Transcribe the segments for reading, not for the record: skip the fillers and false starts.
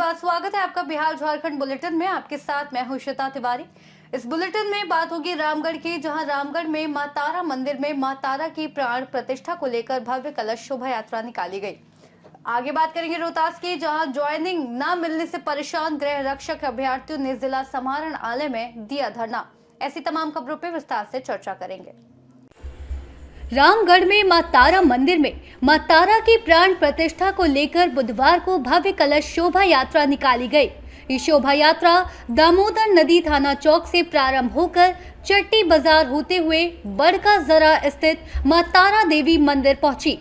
बाद स्वागत है आपका बिहार झारखंड बुलेटिन में। आपके साथ मैं हूं श्वेता तिवारी। इस बुलेटिन में बात होगी रामगढ़ की, जहां रामगढ़ में मां तारा मंदिर में मां तारा की प्राण प्रतिष्ठा को लेकर भव्य कलश शोभा यात्रा निकाली गई। आगे बात करेंगे रोहतास की, जहां ज्वाइनिंग न मिलने से परेशान गृह रक्षक अभ्यर्थियों ने जिला समाहरणालय में दिया धरना। ऐसी तमाम खबरों पर विस्तार से चर्चा करेंगे। रामगढ़ में मां तारा मंदिर में मां तारा की प्राण प्रतिष्ठा को लेकर बुधवार को भव्य कलश शोभा यात्रा निकाली गई। ये शोभा यात्रा दामोदर नदी थाना चौक से प्रारंभ होकर चट्टी बाजार होते हुए बड़का जरा स्थित मां तारा देवी मंदिर पहुंची।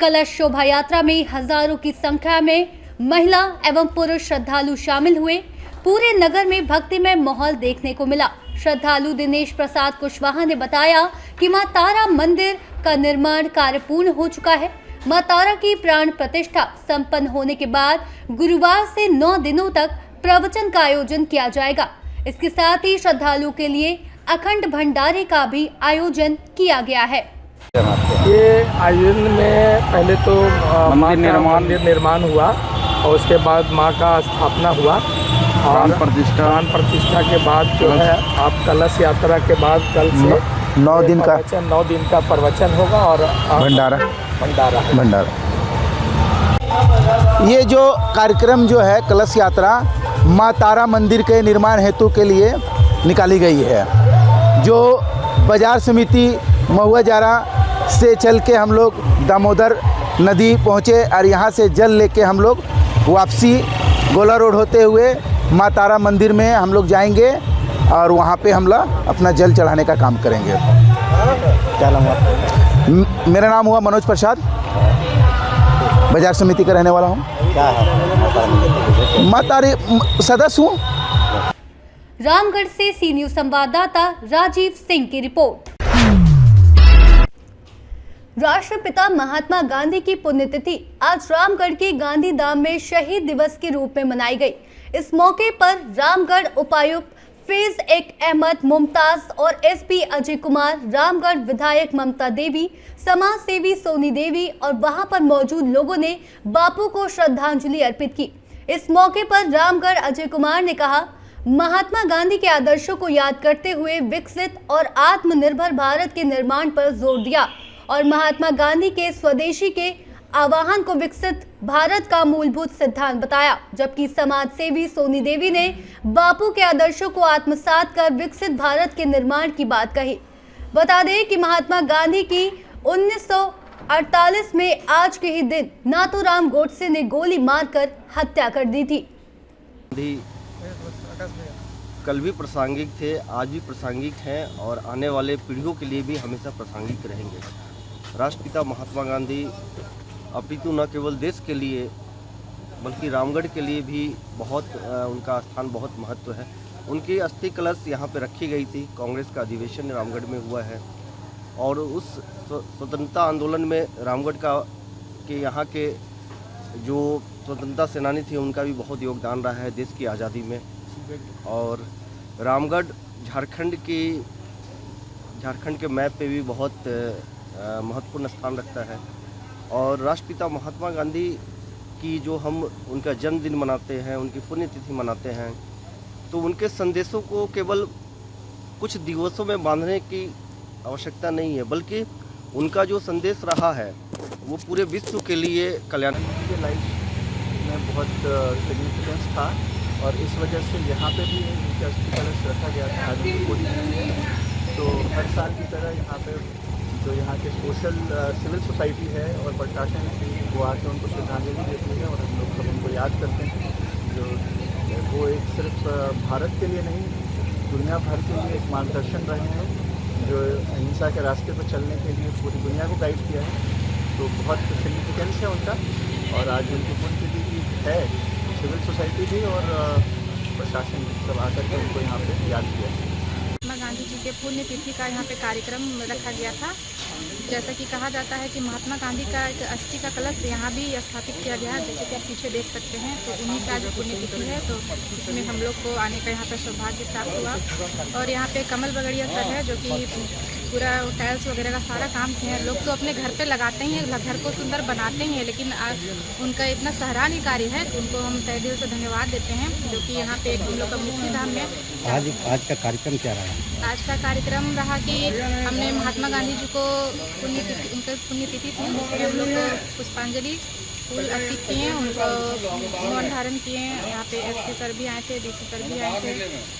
कलश शोभा यात्रा में हजारों की संख्या में महिला एवं पुरुष श्रद्धालु शामिल हुए। पूरे नगर में भक्तिमय माहौल देखने को मिला। श्रद्धालु दिनेश प्रसाद कुशवाहा ने बताया कि मां तारा मंदिर का निर्माण कार्य पूर्ण हो चुका है। मां तारा की प्राण प्रतिष्ठा संपन्न होने के बाद गुरुवार से 9 दिनों तक प्रवचन का आयोजन किया जाएगा। इसके साथ ही श्रद्धालुओं के लिए अखंड भंडारे का भी आयोजन किया गया है। ये आयोजन में पहले तो मंदिर निर्माण हुआ और उसके बाद मां का स्थापना हुआ और प्राण प्रतिष्ठा के बाद जो है आप कलश यात्रा के बाद कल से 9 दिन का प्रवचन होगा और भंडारा। ये जो कार्यक्रम जो है कलश यात्रा मां तारा मंदिर के निर्माण हेतु के लिए निकाली गई है। जो बाजार समिति महुआ जारा से चल के हम लोग दामोदर नदी पहुँचे और यहाँ से जल लेके हम लोग वापसी गोला रोड होते हुए मां तारा मंदिर में हम लोग जाएंगे और वहाँ पे हम लोग अपना जल चढ़ाने का काम करेंगे। क्या नाम हुआ? मेरा नाम हुआ मनोज प्रसाद, बाजार समिति का रहने वाला हूँ। क्या है? मां तारी सदस्य हूँ। रामगढ़ से सी न्यूज संवाददाता राजीव सिंह की रिपोर्ट। राष्ट्रपिता महात्मा गांधी की पुण्यतिथि आज रामगढ़ के गांधी धाम में शहीद दिवस के रूप में मनाई गई। इस मौके पर रामगढ़ उपायुक्त फैज अहमद मुमताज और एसपी अजय कुमार, रामगढ़ विधायक ममता देवी, समाज सेवी सोनी देवी और वहां पर मौजूद लोगों ने बापू को श्रद्धांजलि अर्पित की। इस मौके पर रामगढ़ अजय कुमार ने कहा, महात्मा गांधी के आदर्शों को याद करते हुए विकसित और आत्मनिर्भर भारत के निर्माण पर जोर दिया और महात्मा गांधी के स्वदेशी के आह्वान को विकसित भारत का मूलभूत सिद्धांत बताया। जबकि समाज सेवी सोनी देवी ने बापू के आदर्शों को आत्मसात कर विकसित भारत के निर्माण की बात कही। बता दें कि महात्मा गांधी की 1948 में आज के ही दिन नाथूराम गोडसे ने गोली मारकर हत्या कर दी थी। कल भी प्रासंगिक थे, आज भी प्रासंगिक हैं और आने वाले पीढ़ियों के लिए भी हमेशा प्रासंगिक रहेंगे। राष्ट्रपिता महात्मा गांधी अपितु न केवल देश के लिए बल्कि रामगढ़ के लिए भी उनका स्थान बहुत महत्व है। उनकी अस्थि कलश यहाँ पे रखी गई थी। कांग्रेस का अधिवेशन रामगढ़ में हुआ है और उस स्वतंत्रता आंदोलन में रामगढ़ के यहाँ के जो स्वतंत्रता सेनानी थे उनका भी बहुत योगदान रहा है देश की आज़ादी में। और रामगढ़ झारखंड के मैप पे भी बहुत महत्वपूर्ण स्थान रखता है। और राष्ट्रपिता महात्मा गांधी की जो हम उनका जन्मदिन मनाते हैं, उनकी पुण्यतिथि मनाते हैं, तो उनके संदेशों को केवल कुछ दिवसों में बांधने की आवश्यकता नहीं है, बल्कि उनका जो संदेश रहा है वो पूरे विश्व के लिए कल्याण के लाइफ में बहुत सिग्निफिकेंस था और इस वजह से यहाँ पे भी उनका अस्थि कलश रखा गया था। आज पूरी तो हर साल की तरह यहाँ पे जो यहाँ के सिविल सोसाइटी है और प्रशासन की वो आके उनको श्रद्धांजलि देती है और हम लोग सब उनको याद करते हैं। जो वो एक सिर्फ भारत के लिए नहीं, दुनिया भर के लिए एक मार्गदर्शन रहे हैं, जो अहिंसा के रास्ते पर चलने के लिए पूरी दुनिया को गाइड किया है। तो बहुत सिग्निफिकेंस है उनका और आज उनकी पुण्यतिथि है। सिविल सोसाइटी भी और प्रशासन सब आकर के उनको यहाँ पे याद किया है। महात्मा गांधी जी के पुण्यतिथि का यहाँ पे कार्यक्रम रखा गया था। जैसा कि कहा जाता है कि महात्मा गांधी का एक अस्थि का कलश यहाँ भी स्थापित किया गया है, जैसे कि आप पीछे देख सकते हैं। तो उन्हीं का जो पुण्यतिथि है तो इसमें हम लोग को आने का यहाँ पे सौभाग्य प्राप्त हुआ। और यहाँ पे कमल बगड़िया सर है जो कि पूरा टाइल्स वगैरह का सारा काम किए हैं। लोग तो अपने घर पे लगाते ही हैं, घर को सुंदर बनाते ही हैं, लेकिन उनका इतना सराहनीय कार्य है तो उनको हम तहे दिल से धन्यवाद देते हैं, जो कि यहाँ पे हम लोग का मुक्ति धाम में आज का कार्यक्रम क्या रहा? आज का कार्यक्रम रहा कि हमने महात्मा गांधी जी को उनके पुण्यतिथि थी, उसमें हम लोग पुष्पांजलि फूल अर्पित किए, उनको मौन धारण किए। यहाँ पे एसपी सर भी आए थे, डीसी सर भी आए थे,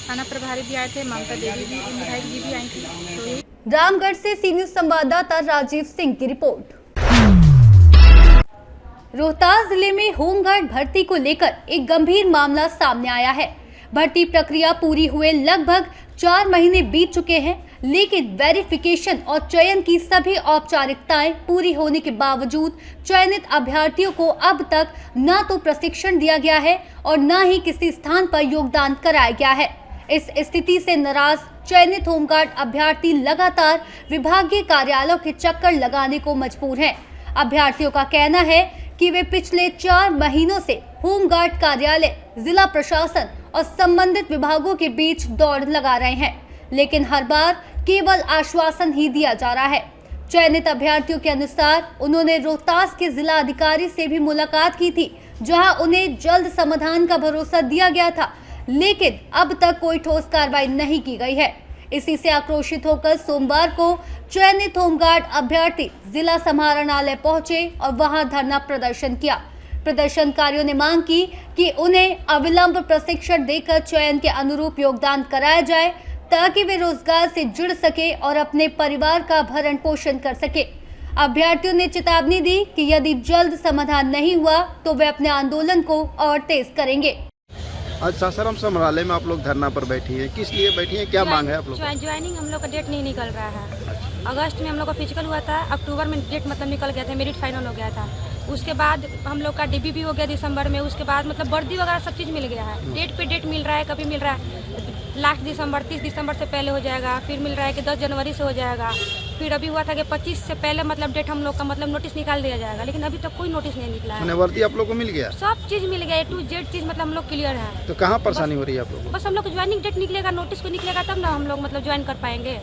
थाना प्रभारी भी आए थे, ममता देवी भी, विधायक जी भी आई थी। तो यही रामगढ़ से सी न्यूज संवाददाता राजीव सिंह की रिपोर्ट। रोहतास जिले में होमगार्ड भर्ती को लेकर एक गंभीर मामला सामने आया है। भर्ती प्रक्रिया पूरी हुए लगभग 4 महीने बीत चुके हैं, लेकिन वेरिफिकेशन और चयन की सभी औपचारिकताएं पूरी होने के बावजूद चयनित अभ्यर्थियों को अब तक न तो प्रशिक्षण दिया गया है और न ही किसी स्थान पर योगदान कराया गया है। इस स्थिति से नाराज चयनित होमगार्ड अभ्यर्थी लगातार विभागीय कार्यालयों के चक्कर लगाने को मजबूर हैं। अभ्यर्थियों का कहना है कि वे पिछले 4 महीनों से होमगार्ड कार्यालय, जिला प्रशासन और संबंधित विभागों के बीच दौड़ लगा रहे हैं, लेकिन हर बार केवल आश्वासन ही दिया जा रहा है। चयनित अभ्यर्थियों के अनुसार उन्होंने रोहतास के जिला अधिकारी से भी मुलाकात की थी, जहां उन्हें जल्द समाधान का भरोसा दिया गया था, लेकिन अब तक कोई ठोस कार्रवाई नहीं की गई है। इसी से आक्रोशित होकर सोमवार को चयनित होमगार्ड अभ्यर्थी जिला समाहरणालय पहुंचे और वहां धरना प्रदर्शन किया। प्रदर्शनकारियों ने मांग की कि उन्हें अविलंब प्रशिक्षण देकर चयन के अनुरूप योगदान कराया जाए, ताकि वे रोजगार से जुड़ सके और अपने परिवार का भरण पोषण कर सके। अभ्यर्थियों ने चेतावनी दी कि यदि जल्द समाधान नहीं हुआ तो वे अपने आंदोलन को और तेज करेंगे। आज सासाराम समाहरणालय में आप लोग धरना पर बैठी हैं, किस लिए बैठी हैं, क्या मांग है आप लोग? ज्वाइनिंग हम लोग का डेट नहीं निकल रहा है। अगस्त में हम लोग का फिजिकल हुआ था, अक्टूबर में डेट मतलब निकल गया था, मेरिट फाइनल हो गया था। उसके बाद हम लोग का डीबीबी हो गया दिसंबर में। उसके बाद मतलब वर्दी वगैरह सब चीज़ मिल गया है, डेट पे डेट मिल रहा है, कभी मिल रहा है लास्ट दिसंबर 30 दिसंबर से पहले हो जाएगा, फिर मिल रहा है कि 10 जनवरी से हो जाएगा, फिर अभी हुआ था कि 25 से पहले मतलब डेट हम लोग का मतलब नोटिस निकाल दिया जाएगा, लेकिन अभी तक कोई नोटिस नहीं निकला है। वर्दी आप लोग को मिल गया, सब चीज़ मिल गया, A to Z चीज़ मतलब हम लोग क्लियर है। तो कहाँ परेशानी हो रही है आप लोग? बस हम लोग को ज्वाइनिंग डेट निकलेगा, नोटिस को निकलेगा तब ना हम लोग मतलब ज्वाइन कर पाएंगे,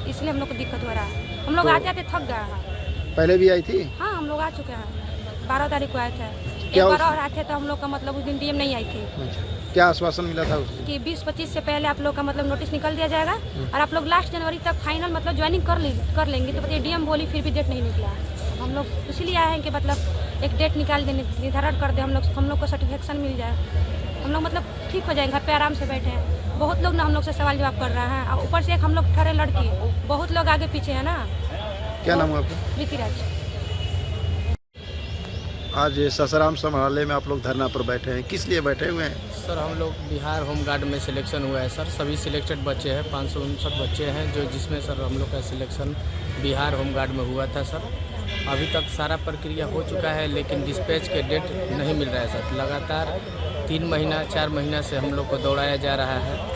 इसलिए हम लोग को दिक्कत हो रहा है। हम लोग आते आते थक गए हैं। पहले भी आई थी? हाँ, हम लोग आ चुके हैं, 12 तारीख को आए थे। क्या एक बार और आए थे तो हम लोग का मतलब उस दिन डीएम नहीं आई थी। क्या आश्वासन मिला था उससे? कि 20-25 से पहले आप लोग का मतलब नोटिस निकल दिया जाएगा और आप लोग लास्ट जनवरी तक फाइनल मतलब ज्वाइनिंग कर लेंगे। तो बताइए डीएम बोली, फिर भी डेट नहीं निकला। हम लोग इसीलिए आए हैं कि मतलब एक डेट निकाल देने, निर्धारण कर दे, हम लोग को सर्टिफिकेशन मिल जाए, हम लोग मतलब ठीक हो जाएंगे, घर पे आराम से बैठे हैं। बहुत लोग ना हम लोग से सवाल जवाब कर रहे हैं, और ऊपर से एक हम लोग ठहरे लड़की, बहुत लोग आगे पीछे है ना। क्या नाम है आपका? प्रीतिराज। आज सासाराम समाहरणालय में आप लोग धरना पर बैठे हैं, किस लिए बैठे हुए हैं? सर हम लोग बिहार होमगार्ड में सिलेक्शन हुआ है सर, सभी सिलेक्टेड बच्चे हैं, 559 बच्चे हैं जो जिसमें सर हम लोग का सिलेक्शन बिहार होमगार्ड में हुआ था सर। अभी तक सारा प्रक्रिया हो चुका है, लेकिन डिस्पैच के डेट नहीं मिल रहा है सर। लगातार 3 महीना 4 महीना से हम लोग को दौड़ाया जा रहा है,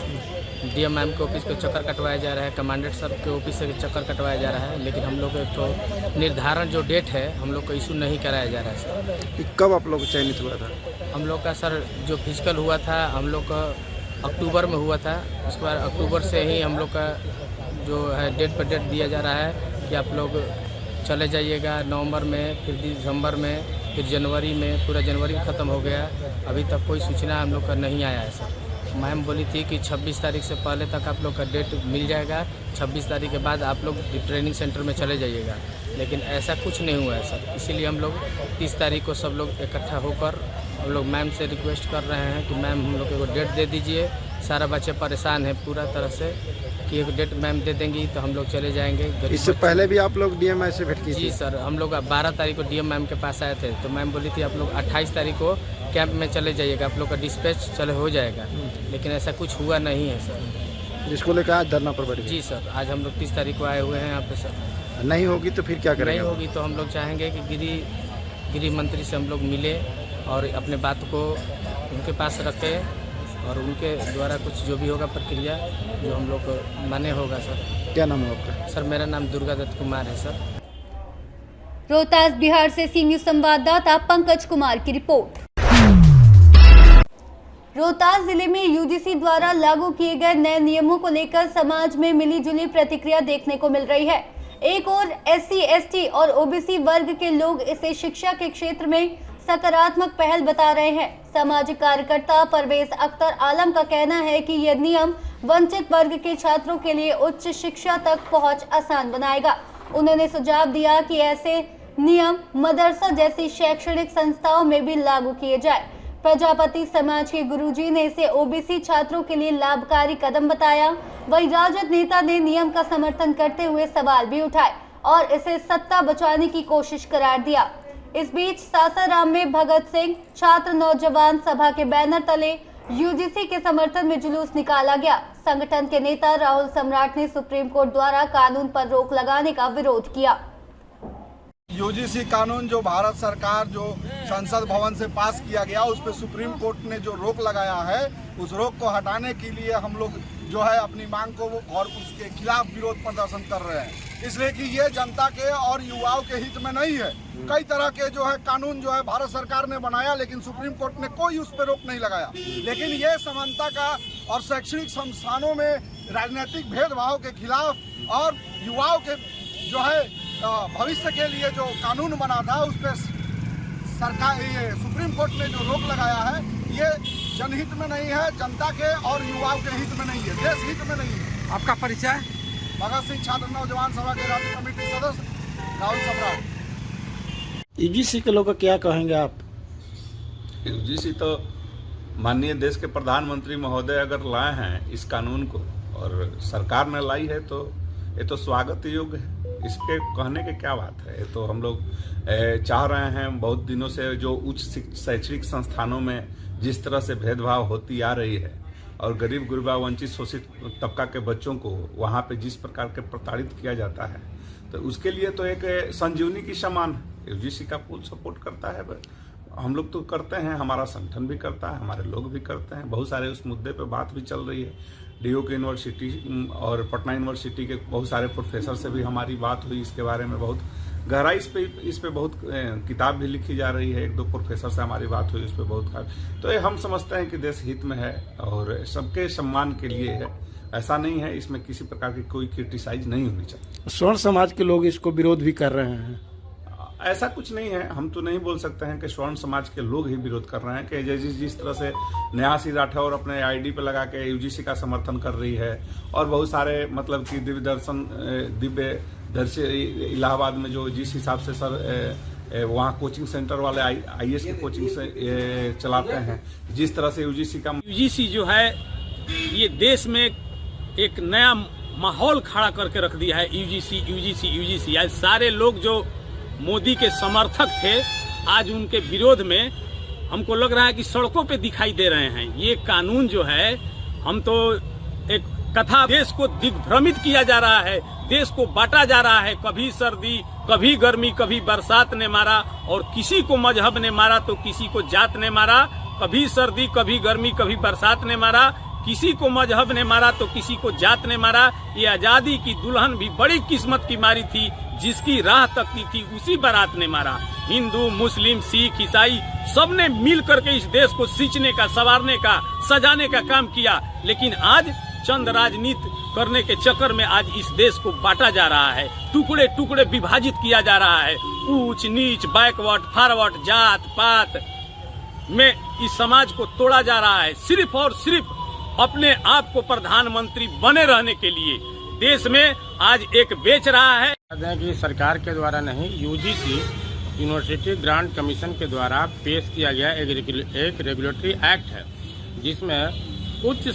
डीएम मैम के ऑफिस को चक्कर कटवाया जा रहा है, कमांडेंट सर के ऑफिस से चक्कर कटवाया जा रहा है, लेकिन हम लोग को तो निर्धारण जो डेट है हम लोग को इशू नहीं कराया जा रहा है सर। कब आप लोग चयनित हुआ था? हम लोग का सर जो फिजिकल हुआ था हम लोग का अक्टूबर में हुआ था। उसके बाद अक्टूबर से ही हम लोग का जो है डेट पर डेट दिया जा रहा है कि आप लोग चले जाइएगा नवंबर में, फिर दिसंबर में, फिर जनवरी में, पूरा जनवरी ख़त्म हो गया। अभी तक कोई सूचना हम लोग का नहीं आया है सर। मैम बोली थी कि 26 तारीख से पहले तक आप लोग का डेट मिल जाएगा, 26 तारीख के बाद आप लोग ट्रेनिंग सेंटर में चले जाइएगा, लेकिन ऐसा कुछ नहीं हुआ है सर। इसीलिए हम लोग 30 तारीख को सब लोग इकट्ठा होकर हम लोग मैम से रिक्वेस्ट कर रहे हैं कि मैम हम लोग को डेट दे दीजिए। सारा बच्चे परेशान है पूरा तरह से कि एक डेट मैम दे देंगी तो हम लोग चले जाएंगे। इससे पहले भी आप लोग डीएम से भेंट की थी? जी सर, हम लोग 12 तारीख को डीएम मैम के पास आए थे, तो मैम बोली थी आप लोग 28 तारीख को कैंप में चले जाइएगा, आप लोग का डिस्पैच चले हो जाएगा, लेकिन ऐसा कुछ हुआ नहीं है सर। जिसको लेकर आज धरना पर बैठे? जी सर, आज हम लोग 30 तारीख को आए हुए हैं यहाँ पे सर। नहीं होगी तो फिर क्या करेंगे? नहीं होगी तो हम लोग चाहेंगे कि गृह मंत्री से हम लोग मिले और अपने बात को उनके पास रखें और उनके द्वारा कुछ जो भी होगा प्रक्रिया जो हम लोग को माने होगा सर। क्या नाम है आपका? सर मेरा नाम दुर्गा दत्त कुमार है सर। रोहतास बिहार से सी न्यूज संवाददाता पंकज कुमार की रिपोर्ट। रोहतास जिले में यूजीसी द्वारा लागू किए गए नए नियमों को लेकर समाज में मिलीजुली प्रतिक्रिया देखने को मिल रही है। एक और SC, ST और OBC वर्ग के लोग इसे शिक्षा के क्षेत्र में सकारात्मक पहल बता रहे हैं। सामाजिक कार्यकर्ता परवेज अख्तर आलम का कहना है कि यह नियम वंचित वर्ग के छात्रों के लिए उच्च शिक्षा तक पहुंच आसान बनाएगा। उन्होंने सुझाव दिया कि ऐसे नियम मदरसा जैसी शैक्षणिक संस्थाओं में भी लागू किए जाए। प्रजापति समाज के गुरुजी ने इसे OBC छात्रों के लिए लाभकारी कदम बताया। वहीं राजद नेता ने नियम का समर्थन करते हुए सवाल भी उठाए और इसे सत्ता बचाने की कोशिश करार दिया। इस बीच सासाराम में भगत सिंह छात्र नौजवान सभा के बैनर तले यूजीसी के समर्थन में जुलूस निकाला गया। संगठन के नेता राहुल सम्राट ने सुप्रीम कोर्ट द्वारा कानून पर रोक लगाने का विरोध किया। यूजीसी कानून जो भारत सरकार जो संसद भवन से पास किया गया, उस पर सुप्रीम कोर्ट ने जो रोक लगाया है, उस रोक को हटाने के लिए हम लोग जो है अपनी मांग को और उसके खिलाफ विरोध प्रदर्शन कर रहे हैं। इसलिए कि ये जनता के और युवाओं के हित में नहीं है। कई तरह के जो है कानून जो है भारत सरकार ने बनाया, लेकिन सुप्रीम कोर्ट ने कोई उस पर रोक नहीं लगाया। लेकिन ये समानता का और शैक्षणिक संस्थानों में राजनीतिक भेदभाव के खिलाफ और युवाओं के जो है भविष्य के लिए जो कानून बना था, उस पर सरकार ये सुप्रीम कोर्ट ने जो रोक लगाया है, ये जनहित में नहीं है, जनता के और युवाओं के हित में नहीं है, देश हित में नहीं है। आपका परिचय? भगत सिंह छात्र नौजवान सभा के राज्य कमेटी सदस्य राहुल सम्राट। यूजीसी के लोग क्या कहेंगे आप? यूजीसी तो माननीय देश के प्रधानमंत्री महोदय अगर लाए हैं इस कानून को और सरकार ने लाई है तो ये तो स्वागत योग्य है। इसके कहने की क्या बात है। ये तो हम लोग चाह रहे हैं बहुत दिनों से, जो उच्च शैक्षणिक संस्थानों में जिस तरह से भेदभाव होती आ रही है और गरीब गुरबा वंचित शोषित तबका के बच्चों को वहाँ पे जिस प्रकार के प्रताड़ित किया जाता है, तो उसके लिए तो एक संजीवनी की समान है। यूजीसी का फुल सपोर्ट करता है, हम लोग तो करते हैं, हमारा संगठन भी करता है, हमारे लोग भी करते हैं। बहुत सारे उस मुद्दे पे बात भी चल रही है। DU की यूनिवर्सिटी और पटना यूनिवर्सिटी के बहुत सारे प्रोफेसर से भी हमारी बात हुई इसके बारे में। बहुत गहराई इस पे बहुत किताब भी लिखी जा रही है। 1-2 प्रोफेसर से हमारी बात हुई, इस पर बहुत। तो ये हम समझते हैं कि देश हित में है और सबके सम्मान के लिए है। ऐसा नहीं है, इसमें किसी प्रकार की कोई क्रिटिसाइज नहीं होनी चाहिए। स्वर्ण समाज के लोग इसको विरोध भी कर रहे हैं। ऐसा कुछ नहीं है, हम तो नहीं बोल सकते हैं कि स्वर्ण समाज के लोग ही विरोध कर रहे हैं। कि जिस तरह से न्यासी राठौर अपने ID पे लगा के यूजीसी का समर्थन कर रही है और बहुत सारे मतलब कि दिव्य दर्शन इलाहाबाद में जो जिस हिसाब से सर वहाँ कोचिंग सेंटर वाले IAS की कोचिंग से चलाते हैं, जिस तरह से यूजीसी जो है ये देश में एक नया माहौल खड़ा करके रख दिया है। यूजीसी आज सारे लोग जो मोदी के समर्थक थे, आज उनके विरोध में हमको लग रहा है कि सड़कों पे दिखाई दे रहे हैं। ये कानून जो है, हम तो एक कथा, देश को दिग्भ्रमित किया जा रहा है, देश को बांटा जा रहा है। कभी सर्दी, कभी गर्मी, कभी बरसात ने मारा और किसी को मजहब ने मारा तो किसी को जात ने मारा। कभी सर्दी, कभी गर्मी, कभी बरसात ने मारा, किसी को मजहब ने मारा तो किसी को जात ने मारा। ये आजादी की दुल्हन भी बड़ी किस्मत की मारी थी, जिसकी राह तकती थी उसी बारात ने मारा। हिंदू, मुस्लिम, सिख, ईसाई सबने मिल करके इस देश को सींचने का, संवारने का, सजाने का काम किया। लेकिन आज चंद राजनीति करने के चक्कर में आज इस देश को बांटा जा रहा है, टुकड़े टुकड़े विभाजित किया जा रहा है। ऊंच नीच, बैकवर्ड, फॉरवर्ड, जात पात में इस समाज को तोड़ा जा रहा है, सिर्फ और सिर्फ अपने आप को प्रधानमंत्री बने रहने के लिए देश में आज एक बेच रहा है। कि सरकार के द्वारा नहीं, यूजीसी यूनिवर्सिटी ग्रांट कमीशन के द्वारा पेश किया गया एक रेगुलेटरी एक्ट है, जिसमें उच्च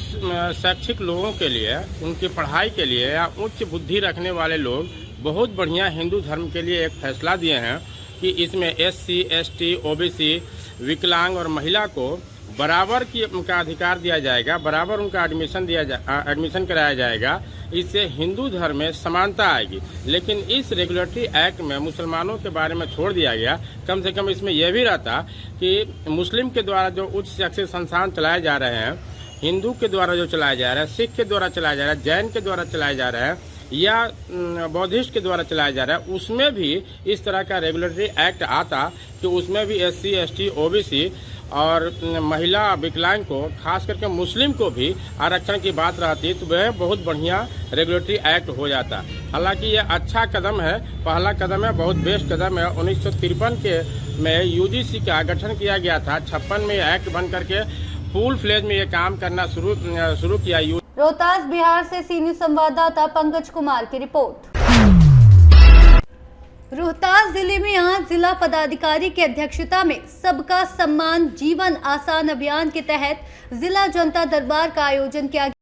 शैक्षिक लोगों के लिए, उनकी पढ़ाई के लिए या उच्च बुद्धि रखने वाले लोग बहुत बढ़िया हिंदू धर्म के लिए एक फैसला दिए हैं कि इसमें SC, ST, OBC, विकलांग और महिला को बराबर की उनका अधिकार दिया जाएगा, बराबर उनका एडमिशन कराया जाएगा। इससे हिंदू धर्म में समानता आएगी। लेकिन इस रेगुलेटरी एक्ट में मुसलमानों के बारे में छोड़ दिया गया। कम से कम इसमें यह भी रहता कि मुस्लिम के द्वारा जो उच्च शैक्षिक संस्थान चलाए जा रहे हैं, हिंदू के द्वारा जो चलाया जा रहा है, सिख के द्वारा चलाया जा रहा है, जैन के द्वारा चलाया जा रहा है या बौद्धिस्ट के द्वारा चलाया जा रहा है, उसमें भी इस तरह का रेगुलेटरी एक्ट आता कि उसमें भी SC, ST, OBC और महिला विकलांग को, खास करके मुस्लिम को भी आरक्षण की बात रहती तो वह बहुत बढ़िया रेगुलेटरी एक्ट हो जाता। हालांकि ये अच्छा कदम है, पहला कदम है, बहुत बेस्ट कदम है। 1953 के में यूजीसी का गठन किया गया था, 56 में एक्ट बन करके फुल फ्लेज में ये काम करना शुरू किया। रोहतास बिहार से सी न्यूज संवाददाता पंकज कुमार की रिपोर्ट। रोहतास जिले में आज जिला पदाधिकारी की अध्यक्षता में सबका सम्मान जीवन आसान अभियान के तहत जिला जनता दरबार का आयोजन किया गया।